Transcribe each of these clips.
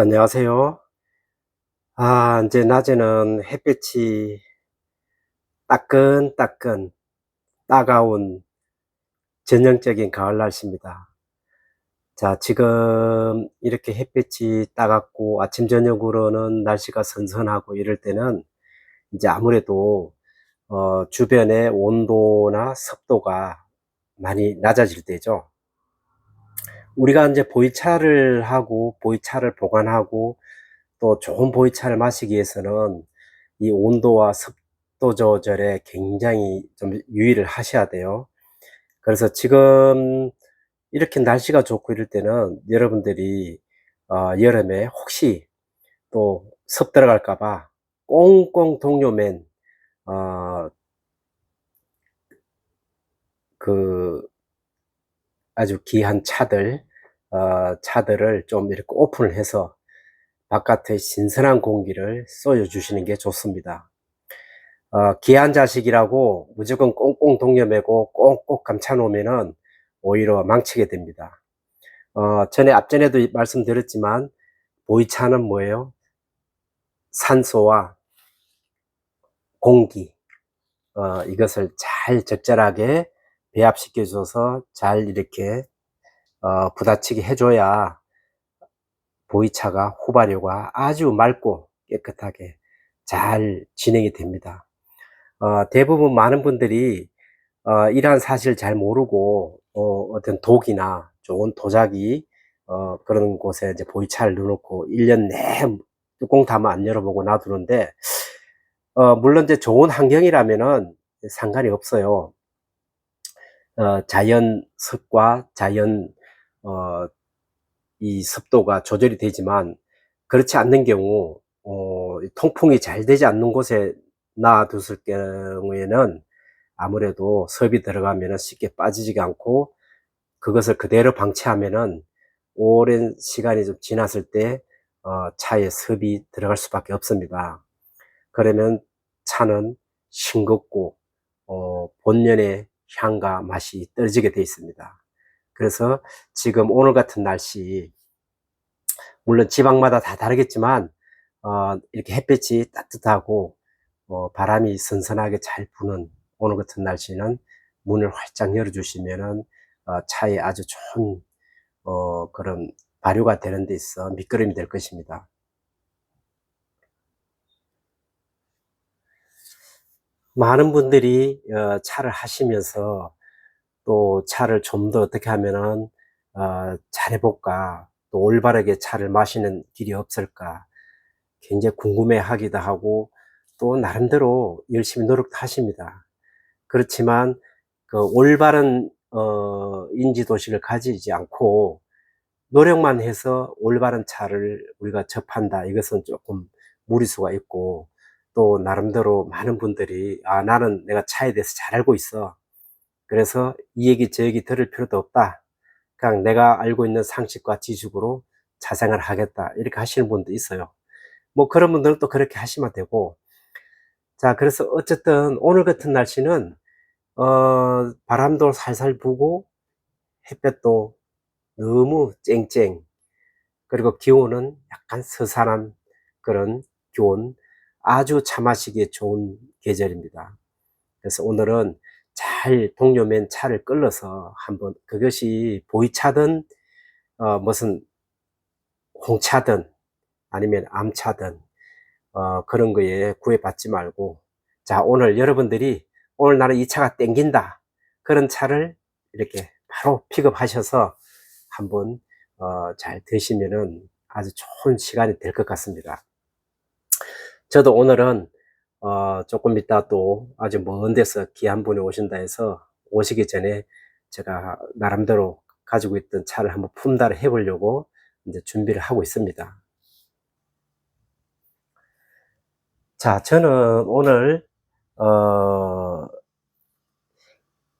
안녕하세요. 이제 낮에는 햇빛이 따끈따끈 따가운 전형적인 가을 날씨입니다. 자, 지금 이렇게 햇빛이 따갑고 아침, 저녁으로는 날씨가 선선하고 이럴 때는 이제 아무래도 주변의 온도나 습도가 많이 낮아질 때죠. 우리가 이제 보이차를 하고 보이차를 보관하고 또 좋은 보이차를 마시기 위해서는 이 온도와 습도 조절에 굉장히 좀 유의를 하셔야 돼요. 그래서 지금 이렇게 날씨가 좋고 이럴 때는 여러분들이 여름에 혹시 또 습 들어갈까 봐 꽁꽁 동요맨 어 그 아주 귀한 차들을 좀 이렇게 오픈을 해서 바깥에 신선한 공기를 쏘여 주시는 게 좋습니다. 귀한 자식이라고 무조건 꽁꽁 동여매고 꽁꽁 감춰 놓으면은 오히려 망치게 됩니다. 앞전에도 말씀드렸지만 보이차는 뭐예요? 산소와 공기, 이것을 잘 적절하게 배합시켜 줘서 잘 이렇게 부딪히게 해 줘야 보이차가 후발효가 아주 맑고 깨끗하게 잘 진행이 됩니다. 대부분 많은 분들이 이러한 사실을 잘 모르고 어떤 독이나 좋은 도자기 그런 곳에 이제 보이차를 넣어 놓고 1년 내내 뚜껑 닫아 안 열어보고 놔두는데, 물론 이제 좋은 환경이라면은 상관이 없어요. 자연 습과 자연 어 이 습도가 조절이 되지만, 그렇지 않는 경우 이 통풍이 잘 되지 않는 곳에 놔뒀을 경우에는 아무래도 섭이 들어가면은 쉽게 빠지지가 않고, 그것을 그대로 방치하면은 오랜 시간이 좀 지났을 때 차에 섭이 들어갈 수밖에 없습니다. 그러면 차는 싱겁고 본연의 향과 맛이 떨어지게 되어 있습니다. 그래서 지금 오늘 같은 날씨, 물론 지방마다 다 다르겠지만 이렇게 햇볕이 따뜻하고 바람이 선선하게 잘 부는 오늘 같은 날씨는 문을 활짝 열어 주시면은 차에 아주 좋은 그런 발효가 되는 데 있어 밑거름이 될 것입니다. 많은 분들이 차를 하시면서 또 차를 좀 더 어떻게 하면은 '잘해 볼까? 또 올바르게 차를 마시는 길이 없을까?' 굉장히 궁금해하기도 하고, 또 나름대로 열심히 노력도 하십니다. 그렇지만 그 올바른 인지도식을 가지지 않고 노력만 해서 '올바른 차를 우리가 접한다.' 이것은 조금 무리수가 있고, 또 나름대로 많은 분들이 '아, 나는 내가 차에 대해서 잘 알고 있어. 그래서 이 얘기 저 얘기 들을 필요도 없다. 그냥 내가 알고 있는 상식과 지식으로 차 생활을 하겠다.' 이렇게 하시는 분도 있어요. 뭐 그런 분들은 또 그렇게 하시면 되고. 자, 그래서 어쨌든 오늘 같은 날씨는 바람도 살살 부고 햇볕도 너무 쨍쨍, 그리고 기온은 약간 서산한 그런 기온, 아주 차 마시기에 좋은 계절입니다. 그래서 오늘은 잘 동료면 차를 끌어서 한번, 그것이 보이차든 무슨 홍차든 아니면 암차든 그런 거에 구애받지 말고, 자, 오늘 여러분들이 '오늘 나는 이 차가 땡긴다.' 그런 차를 이렇게 바로 픽업하셔서 한번 잘 드시면은 아주 좋은 시간이 될 것 같습니다. 저도 오늘은 조금 이따 또 아주 먼 데서 귀한 분이 오신다 해서 오시기 전에 제가 나름대로 가지고 있던 차를 한번 품달을 해 보려고 이제 준비를 하고 있습니다. 자, 저는 오늘 어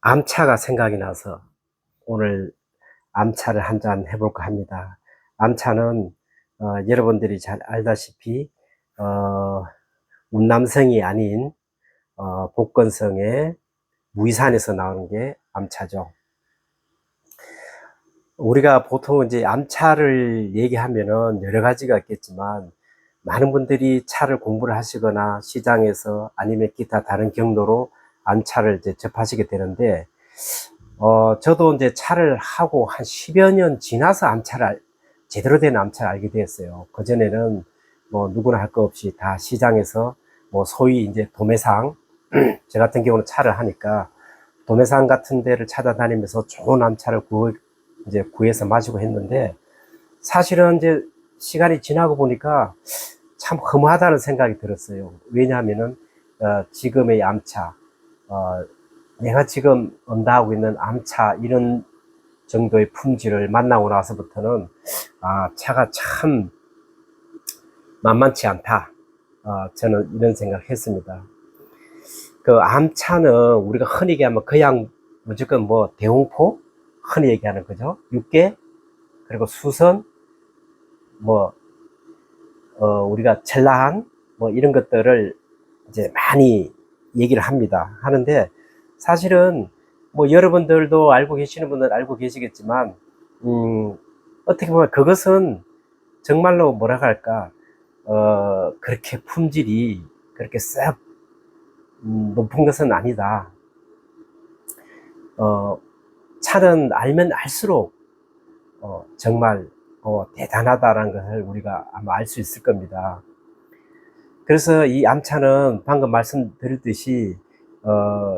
암차가 생각이 나서 오늘 암차를 한 잔 해 볼까 합니다. 암차는 여러분들이 잘 알다시피 어 운남성이 아닌 복건성의 무이산에서 나오는 게 암차죠. 우리가 보통 이제 암차를 얘기하면은 여러 가지가 있겠지만, 많은 분들이 차를 공부를 하시거나 시장에서 아니면 기타 다른 경로로 암차를 이제 접하시게 되는데, 저도 이제 차를 하고 한 10여 년 지나서 제대로 된 암차를 알게 되었어요. 그전에는 뭐 누구나 할 거 없이 다 시장에서 뭐 소위 이제 도매상, 저 같은 경우는 차를 하니까 도매상 같은 데를 찾아다니면서 좋은 암차를 이제 구해서 마시고 했는데, 사실은 이제 시간이 지나고 보니까 참 허무하다는 생각이 들었어요. 왜냐하면은, 지금의 암차, 어, 내가 지금 응대하고 있는 암차, 이런 정도의 품질을 만나고 나서부터는, 차가 참 만만치 않다. 저는 이런 생각을 했습니다. 그 암차는 우리가 흔히 얘기하면 그냥 무조건 뭐 대홍포? 흔히 얘기하는 거죠. 육개, 그리고 수선, 뭐, 우리가 젤라한, 뭐 이런 것들을 이제 많이 얘기를 하는데, 사실은 뭐 여러분들도 알고 계시는 분은 알고 계시겠지만, 음, 어떻게 보면 그것은 정말로 뭐라 할까, 그렇게 품질이 그렇게 썩 높은 것은 아니다. 어, 차는 알면 알수록 정말 대단하다라는 것을 우리가 아마 알 수 있을 겁니다. 그래서 이 암차는 방금 말씀드렸듯이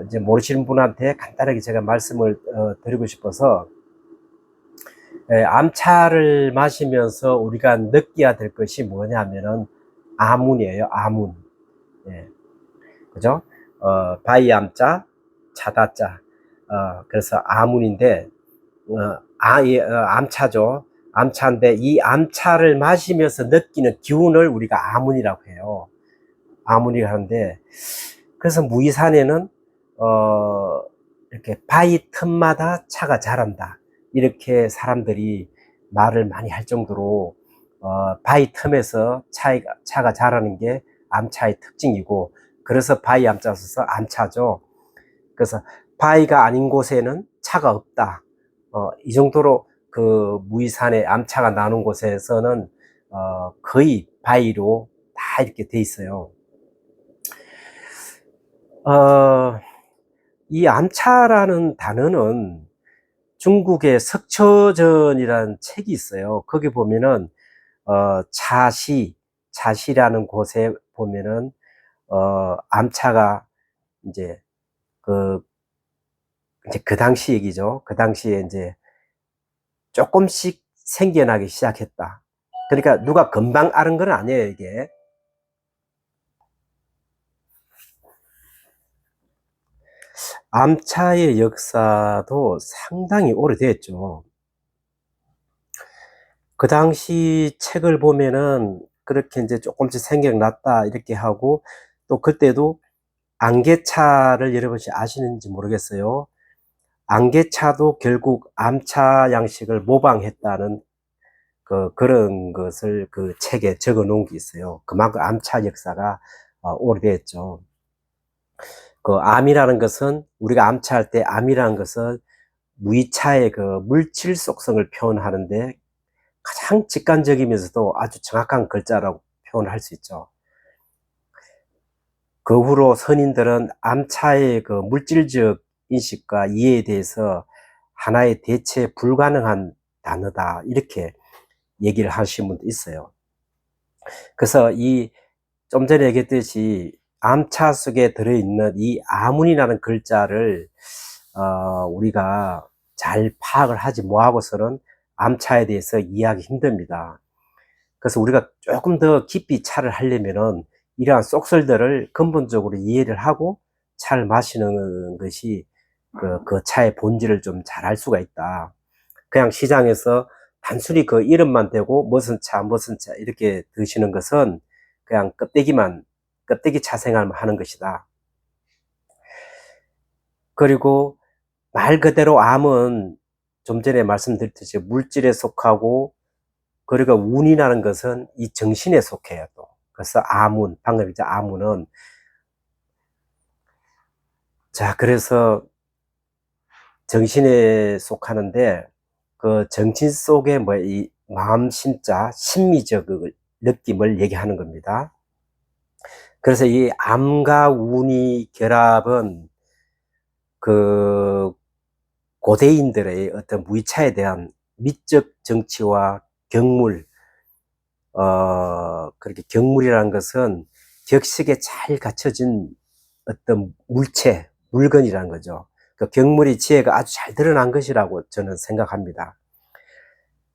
이제 모르시는 분한테 간단하게 제가 말씀을 드리고 싶어서, 암차를 마시면서 우리가 느껴야 될 것이 뭐냐면은 아문이에요. 아문. 예, 그죠? 바이 암자, 차다자. 그래서 아문인데, 암차죠. 암차인데, 이 암차를 마시면서 느끼는 기운을 우리가 아문이라고 해요. 아문이라고 하는데, 그래서 무이산에는, 이렇게 바위 틈마다 차가 자란다, 이렇게 사람들이 말을 많이 할 정도로, 바위 틈에서 차가 자라는 게 암차의 특징이고, 그래서 바위 암자 써서 암차죠. 그래서 바위가 아닌 곳에는 차가 없다. 이 정도로 그 무이산에 암차가 나는 곳에서는 거의 바위로 다 이렇게 돼 있어요. 이 암차라는 단어는 중국의 석처전이라는 책이 있어요. 거기 보면은 차시라는 곳에 보면은 암차가 이제 그 이제 그 당시 얘기죠. 그 당시에 이제 조금씩 생겨나기 시작했다. 그러니까 누가 금방 아는 건 아니에요, 이게. 암차의 역사도 상당히 오래됐죠. 그 당시 책을 보면은 그렇게 이제 조금씩 생각났다 이렇게 하고, 또 그때도 안개차를 여러분이 아시는지 모르겠어요. 안개차도 결국 암차 양식을 모방했다는 그런 것을 그 책에 적어 놓은 게 있어요. 그만큼 암차 역사가 오래됐죠. 그 암이라는 것은, 우리가 암차할 때 암이라는 것은 무이차의 그 물질 속성을 표현하는데 가장 직관적이면서도 아주 정확한 글자라고 표현을 할 수 있죠. 그 후로 선인들은 암차의 그 물질적 인식과 이해에 대해서 하나의 대체 불가능한 단어다, 이렇게 얘기를 하신 분도 있어요. 그래서 좀 전에 얘기했듯이 암차 속에 들어있는 이 아문이라는 글자를 우리가 잘 파악을 하지 못하고서는 암차에 대해서 이해하기 힘듭니다. 그래서 우리가 조금 더 깊이 차를 하려면은 이러한 속설들을 근본적으로 이해를 하고 차를 마시는 것이 그 차의 본질을 좀 잘 알 수가 있다. 그냥 시장에서 단순히 그 이름만 대고 무슨 차 이렇게 드시는 것은 그냥 껍데기 차 생활만 하는 것이다. 그리고 말 그대로 암은 좀 전에 말씀드렸듯이 물질에 속하고, 그리고 운이라는 것은 이 정신에 속해요, 또. 그래서 아문, 방금 이제 아문은, 자, 그래서 정신에 속하는데, 그 정신 속의 뭐 이 마음 심자, 심미적 그 느낌을 얘기하는 겁니다. 그래서 이 암과 운이 결합은 그 고대인들의 어떤 무이차에 대한 미적 정치와 경물, 그렇게 경물이라는 것은 격식에 잘 갖춰진 어떤 물체, 물건이라는 거죠. 그 경물의 지혜가 아주 잘 드러난 것이라고 저는 생각합니다.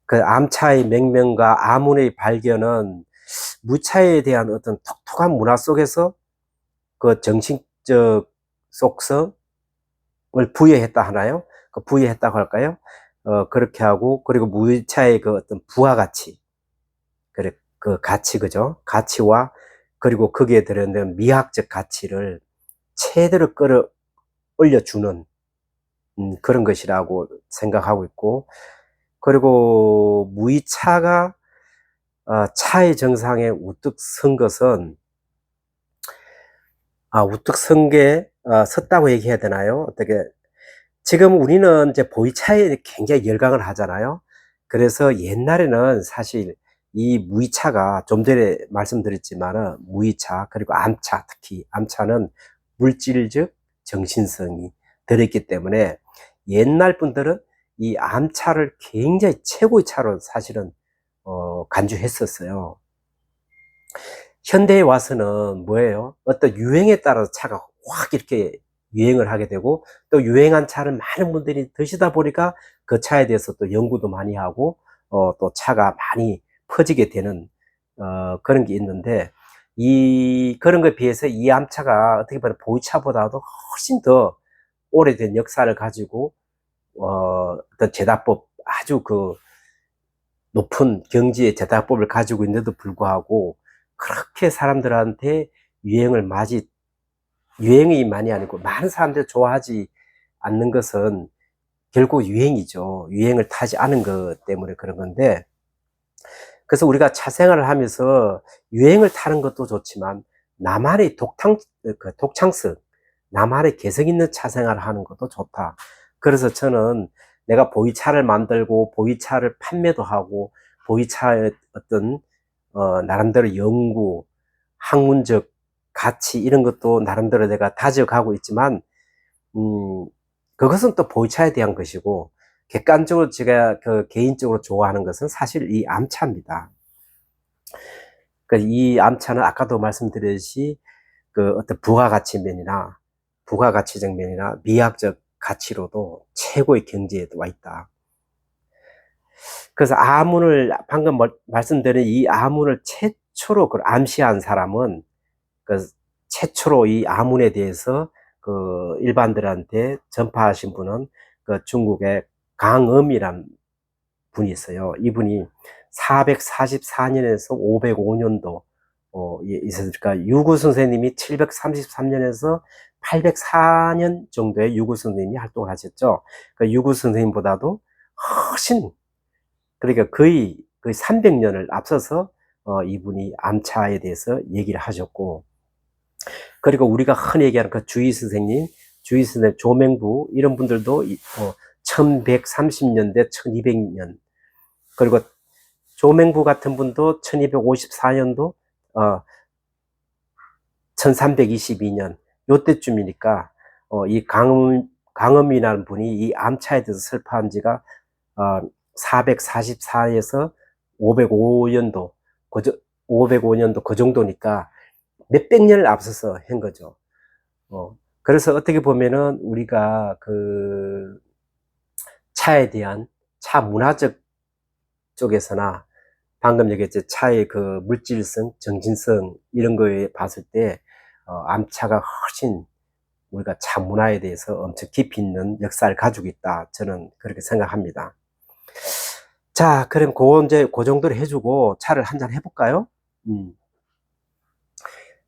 그 암차의 명명과 아문의 발견은 무차에 대한 어떤 독특한 문화 속에서 그 정신적 속성을 부여했다 하나요? 그 부여했다고 할까요? 그렇게 하고, 그리고 무차의 그 어떤 부가가치, 그래, 그 가치, 그죠? 가치와, 그리고 거기에 들어있는 미학적 가치를 최대로 올려주는, 그런 것이라고 생각하고 있고, 그리고 무이차가, 차의 정상에 우뚝 선 것은, 우뚝 선 게, 섰다고 얘기해야 되나요? 어떻게, 지금 우리는 이제 보이차에 굉장히 열광을 하잖아요. 그래서 옛날에는 사실 이 무이차가 좀 전에 말씀드렸지만은 무이차 그리고 암차, 특히 암차는 물질적 정신성이 들어있기 때문에 옛날 분들은 이 암차를 굉장히 최고의 차로 사실은 간주했었어요. 현대에 와서는 뭐예요? 어떤 유행에 따라서 차가 확 이렇게 유행을 하게 되고, 또 유행한 차를 많은 분들이 드시다 보니까 그 차에 대해서 또 연구도 많이 하고, 또 차가 많이 퍼지게 되는, 그런 게 있는데, 그런 거에 비해서 이 암차가 어떻게 보면 보이차보다도 훨씬 더 오래된 역사를 가지고, 어떤 제다법, 아주 그 높은 경지의 제다법을 가지고 있는데도 불구하고, 그렇게 사람들한테 유행이 많이 아니고 많은 사람들이 좋아하지 않는 것은 결국 유행이죠. 유행을 타지 않은 것 때문에 그런 건데, 그래서 우리가 차 생활을 하면서 유행을 타는 것도 좋지만 나만의 독창성, 나만의 개성 있는 차 생활을 하는 것도 좋다. 그래서 저는 내가 보이차를 만들고 보이차를 판매도 하고 보이차의 어떤 나름대로 연구, 학문적 가치 이런 것도 나름대로 내가 다져가고 있지만, 음, 그것은 또 보이차에 대한 것이고, 객관적으로 제가 그 개인적으로 좋아하는 것은 사실 이 암차입니다. 그 이 암차는 아까도 말씀드렸듯이 그 어떤 부가가치적 면이나 미학적 가치로도 최고의 경지에 와 있다. 그래서 방금 말씀드린 이 아문을 최초로 암시한 사람은 그 최초로 이 아문에 대해서 그 일반들한테 전파하신 분은 그 중국의 강엄이란 분이 있어요. 이분이 444년에서 505년도 있으니까 유구 선생님이 733년에서 804년 정도의 유구 선생님이 활동을 하셨죠. 그 유구 선생님보다도 훨씬, 그러니까 거의 300년을 앞서서 이분이 암차에 대해서 얘기를 하셨고, 그리고 우리가 흔히 얘기하는 그 주의 선생님 조명부 이런 분들도 1130년대 1200년, 그리고 조명부 같은 분도 1254년도 1322년 요때쯤이니까 이 강음이라는 분이 이 암차에 대해서 설파한 지가 444에서 505년도 505년도 그 정도니까 몇백 년을 앞서서 한 거죠. 그래서 어떻게 보면은 우리가 그 차에 대한 차 문화적 쪽에서나 방금 얘기했죠. 차의 그 물질성, 정신성 이런 거에 봤을 때 암차가 훨씬 우리가 차 문화에 대해서 엄청 깊이 있는 역사를 가지고 있다. 저는 그렇게 생각합니다. 자, 그럼 이제 그 정도로 해주고 차를 한잔 해볼까요?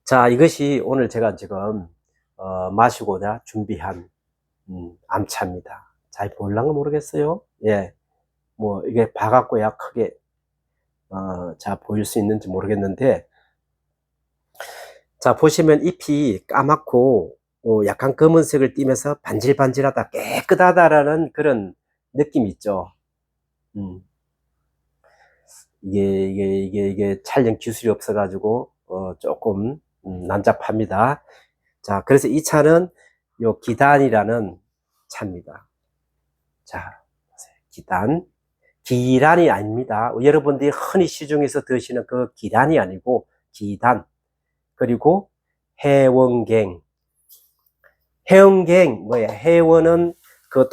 자, 이것이 오늘 제가 지금 마시고자 준비한 암차입니다. 잘 보일랑가 모르겠어요. 예, 뭐 이게 봐갖고야 크게 자 보일 수 있는지 모르겠는데, 자 보시면 잎이 까맣고 약간 검은색을 띠면서 반질반질하다 깨끗하다라는 그런 느낌이 있죠. 음. 이게 촬영 기술이 없어가지고, 조금, 난잡합니다. 자, 그래서 이 차는 요 기단이라는 차입니다. 자, 기단. 기란이 아닙니다. 여러분들이 흔히 시중에서 드시는 그 기란이 아니고, 기단. 그리고 해원갱. 해원갱, 뭐야, 해원은 그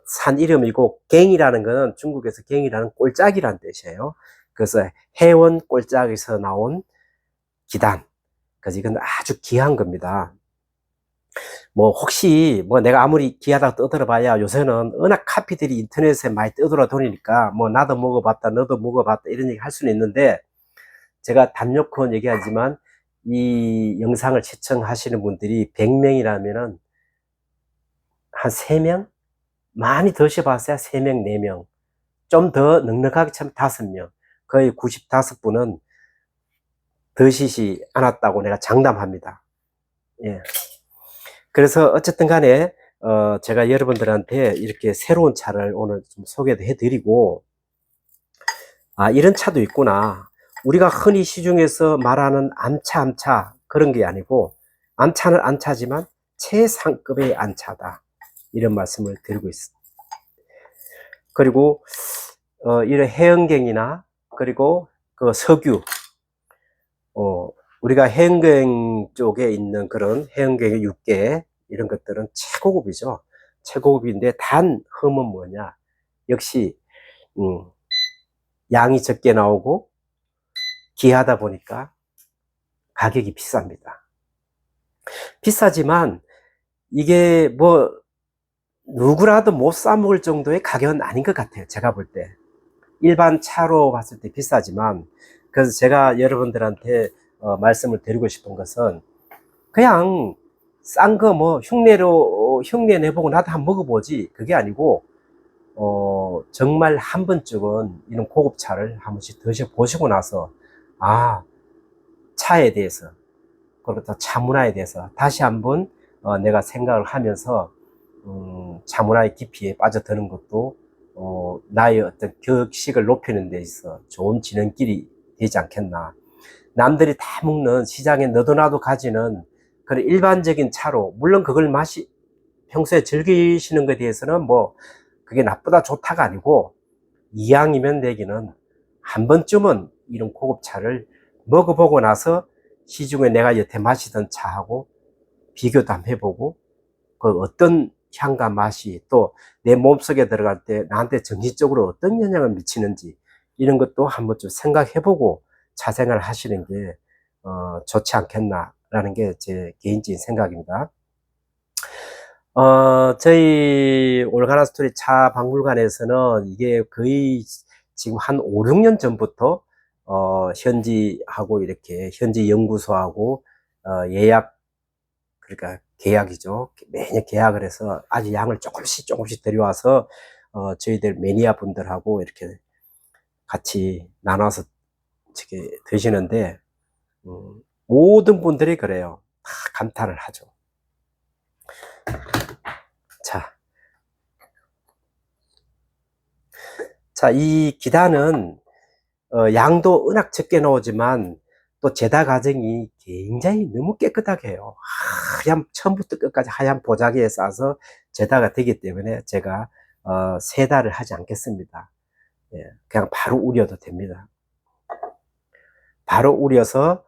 산 이름이고, 갱이라는 거는 중국에서 갱이라는 꼴짝이라는 뜻이에요. 그래서 해원 꼴짝에서 나온 기단. 그래서 이건 아주 귀한 겁니다. 뭐, 혹시, 뭐, 내가 아무리 귀하다고 떠들어봐야 요새는 워낙 카피들이 인터넷에 많이 떠돌아다니니까, 뭐, 나도 먹어봤다, 너도 먹어봤다, 이런 얘기 할 수는 있는데, 제가 담 놓고 얘기하지만, 이 영상을 시청하시는 분들이 100명이라면은, 한 3명? 많이 드셔봤어야 3명, 4명. 좀 더 넉넉하게 참 5명. 거의 95분은 드시지 않았다고 내가 장담합니다. 예. 그래서 어쨌든 간에, 제가 여러분들한테 이렇게 새로운 차를 오늘 좀 소개도 해드리고, 아, 이런 차도 있구나. 우리가 흔히 시중에서 말하는 암차, 그런 게 아니고, 암차는 암차지만 최상급의 암차다. 이런 말씀을 드리고 있습니다. 그리고, 이런 해연갱이나, 그리고 그 석유, 우리가 해연갱 쪽에 있는 그런 해연갱의 육개, 이런 것들은 최고급이죠. 최고급인데, 단, 흠은 뭐냐. 역시, 양이 적게 나오고, 귀하다 보니까 가격이 비쌉니다. 비싸지만, 이게 뭐, 누구라도 못 사먹을 정도의 가격은 아닌 것 같아요. 제가 볼 때. 일반 차로 봤을 때 비싸지만, 그래서 제가 여러분들한테 말씀을 드리고 싶은 것은, 그냥 싼 거 뭐 흉내 내보고 나도 한번 먹어보지, 그게 아니고 정말 한 번쯤은 이런 고급차를 한 번씩 드셔보시고 나서, 아, 차에 대해서, 그리고 또 차 문화에 대해서 다시 한번 내가 생각을 하면서 차 문화의 깊이에 빠져드는 것도 나의 어떤 격식을 높이는 데 있어 좋은 지름길이 되지 않겠나. 남들이 다 먹는 시장에 너도 나도 가지는 그런 일반적인 차로, 물론 그걸 평소에 즐기시는 것에 대해서는 뭐 그게 나쁘다 좋다가 아니고, 이왕이면 내기는 한 번쯤은 이런 고급차를 먹어보고 나서 시중에 내가 여태 마시던 차하고 비교도 한번 해보고, 그 어떤 향과 맛이 또 내 몸속에 들어갈 때 나한테 정신적으로 어떤 영향을 미치는지, 이런 것도 한번 좀 생각해보고 차 생활을 하시는 게 좋지 않겠나라는 게 제 개인적인 생각입니다. 저희 올가나 스토리 차 박물관에서는 이게 거의 지금 한 5, 6년 전부터 현지하고 이렇게 현지 연구소하고 예약, 그러니까 계약이죠. 매년 계약을 해서 아주 양을 조금씩 데려와서 저희들 매니아 분들하고 이렇게 같이 나눠서 이렇게 드시는데, 모든 분들이 그래요. 다 감탄을 하죠. 자, 이 기단은 양도 워낙 적게 나오지만 또 제다 과정이 굉장히 너무 깨끗하게 해요. 하얀, 처음부터 끝까지 하얀 보자기에 싸서 제다가 되기 때문에 제가 세다를 하지 않겠습니다. 예, 그냥 바로 우려도 됩니다. 바로 우려서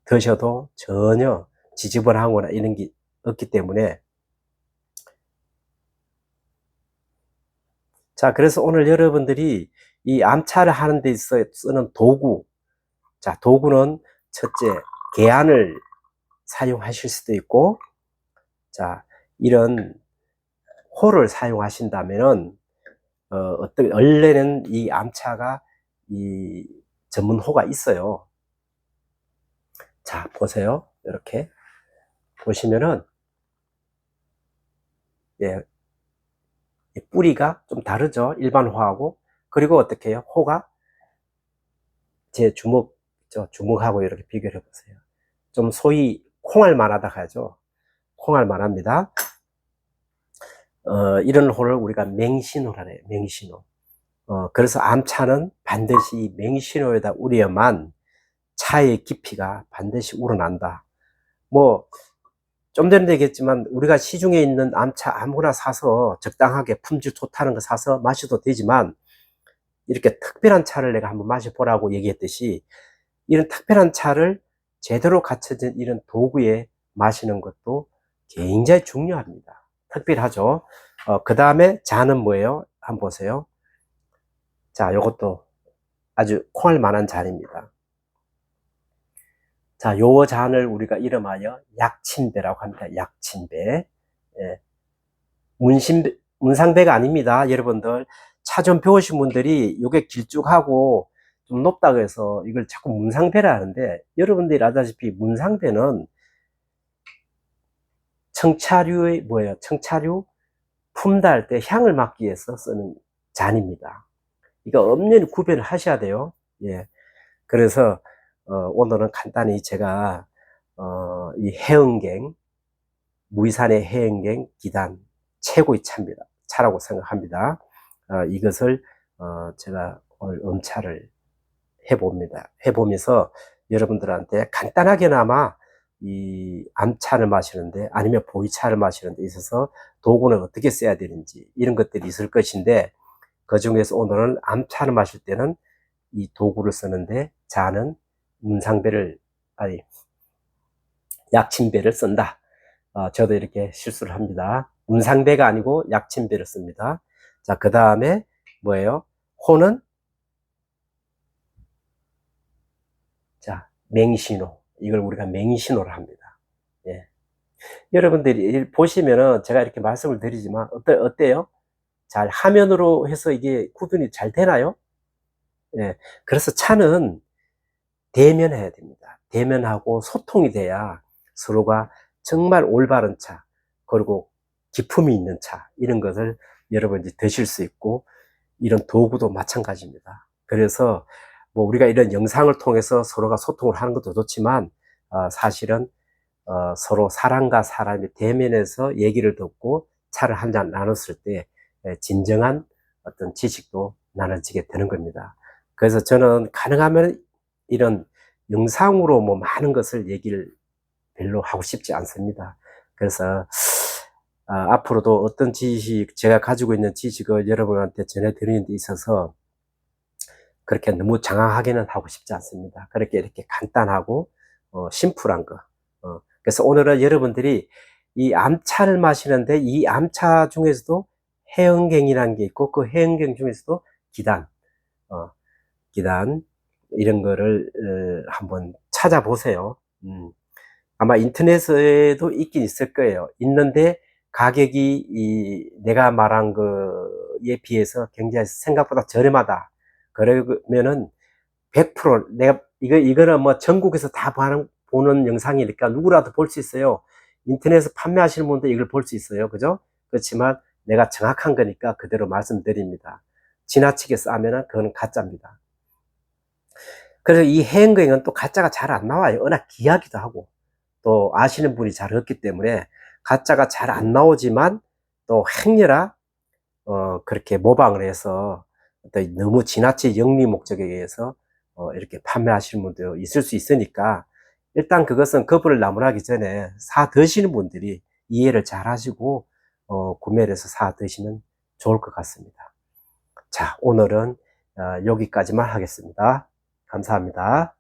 드셔도 전혀 지저분하거나 이런 게 없기 때문에. 자, 그래서 오늘 여러분들이 이 암차를 하는 데 있어 쓰는 도구, 자, 도구는 첫째, 계안을 사용하실 수도 있고, 자, 이런 호를 사용하신다면은, 원래는 이 암차가 이 전문 호가 있어요. 자, 보세요. 이렇게 보시면은, 예, 뿌리가 좀 다르죠. 일반 호하고. 그리고 어떻게 해요? 호가 제 주먹하고 이렇게 비교를 해보세요. 좀 소위 콩알만하다 하죠. 콩알만합니다. 이런 호를 우리가 맹신호라 해요. 맹신호. 그래서 암차는 반드시 맹신호에다 우려야만 차의 깊이가 반드시 우러난다. 뭐 좀 전에 얘기했지만 우리가 시중에 있는 암차 아무거나 사서 적당하게 품질 좋다는 거 사서 마셔도 되지만, 이렇게 특별한 차를 내가 한번 마셔보라고 얘기했듯이 이런 특별한 차를 제대로 갖춰진 이런 도구에 마시는 것도 굉장히 중요합니다. 특별하죠. 그 다음에 잔은 뭐예요? 한번 보세요. 자, 요것도 아주 콩할 만한 잔입니다. 자, 요 잔을 우리가 이름하여 약침배라고 합니다. 약침배. 예. 문상배가 아닙니다. 여러분들, 차 좀 배우신 분들이 요게 길쭉하고 좀 높다고 해서 이걸 자꾸 문상배라 하는데, 여러분들이 아다시피 문상배는 청차류의 뭐예요? 청차류 품달 때 향을 맡기 위해서 쓰는 잔입니다. 이거 엄연히 구별을 하셔야 돼요. 예. 그래서 오늘은 간단히 제가 이 해응갱, 무이산의 해응갱 기단 최고의 차라고 생각합니다. 이것을 제가 오늘 음차를 해보면서 여러분들한테 간단하게나마 이 암차를 마시는데, 아니면 보이차를 마시는 데 있어서 도구는 어떻게 써야 되는지 이런 것들이 있을 것인데, 그 중에서 오늘은 암차를 마실 때는 이 도구를 쓰는데 잔은 문상배를, 아니 약침배를 쓴다. 저도 이렇게 실수를 합니다. 문상배가 아니고 약침배를 씁니다. 자, 그 다음에 뭐예요? 호는 자, 맹신호. 이걸 우리가 맹신호를 합니다. 예. 여러분들이 보시면은 제가 이렇게 말씀을 드리지만 어때요? 잘 화면으로 해서 이게 구분이 잘 되나요? 예. 그래서 차는 대면해야 됩니다. 대면하고 소통이 돼야 서로가 정말 올바른 차, 그리고 기품이 있는 차, 이런 것을 여러분이 드실 수 있고, 이런 도구도 마찬가지입니다. 그래서 뭐 우리가 이런 영상을 통해서 서로가 소통을 하는 것도 좋지만, 사실은 서로 사람과 사람이 대면해서 얘기를 듣고 차를 한 잔 나눴을 때 진정한 어떤 지식도 나눠지게 되는 겁니다. 그래서 저는 가능하면 이런 영상으로 뭐 많은 것을 얘기를 별로 하고 싶지 않습니다. 그래서 앞으로도 어떤 지식, 제가 가지고 있는 지식을 여러분한테 전해드리는 데 있어서 그렇게 너무 장황하게는 하고 싶지 않습니다. 그렇게 이렇게 간단하고 심플한 거. 그래서 오늘은 여러분들이 이 암차를 마시는데, 이 암차 중에서도 해응갱이라는 게 있고, 그 해응갱 중에서도 기단, 기단, 이런 거를 한번 찾아보세요. 아마 인터넷에도 있긴 있을 거예요. 있는데 가격이 내가 말한 거에 비해서 굉장히 생각보다 저렴하다. 그러면은 100% 내가 이거는 뭐 전국에서 다 보는 영상이니까 누구라도 볼 수 있어요. 인터넷에서 판매하시는 분도 이걸 볼 수 있어요. 그죠? 그렇지만 내가 정확한 거니까 그대로 말씀드립니다. 지나치게 싸면은 그건 가짜입니다. 그래서 이 해행거행은 또 가짜가 잘 안 나와요. 워낙 귀하기도 하고, 또 아시는 분이 잘 없기 때문에 가짜가 잘 안 나오지만, 또 행여라 그렇게 모방을 해서 또 너무 지나친 영리 목적에 의해서 이렇게 판매하시는 분도 있을 수 있으니까, 일단 그것은 거부를 나무라기 전에 사 드시는 분들이 이해를 잘 하시고 구매를 해서 사 드시면 좋을 것 같습니다. 자, 오늘은 여기까지만 하겠습니다. 감사합니다.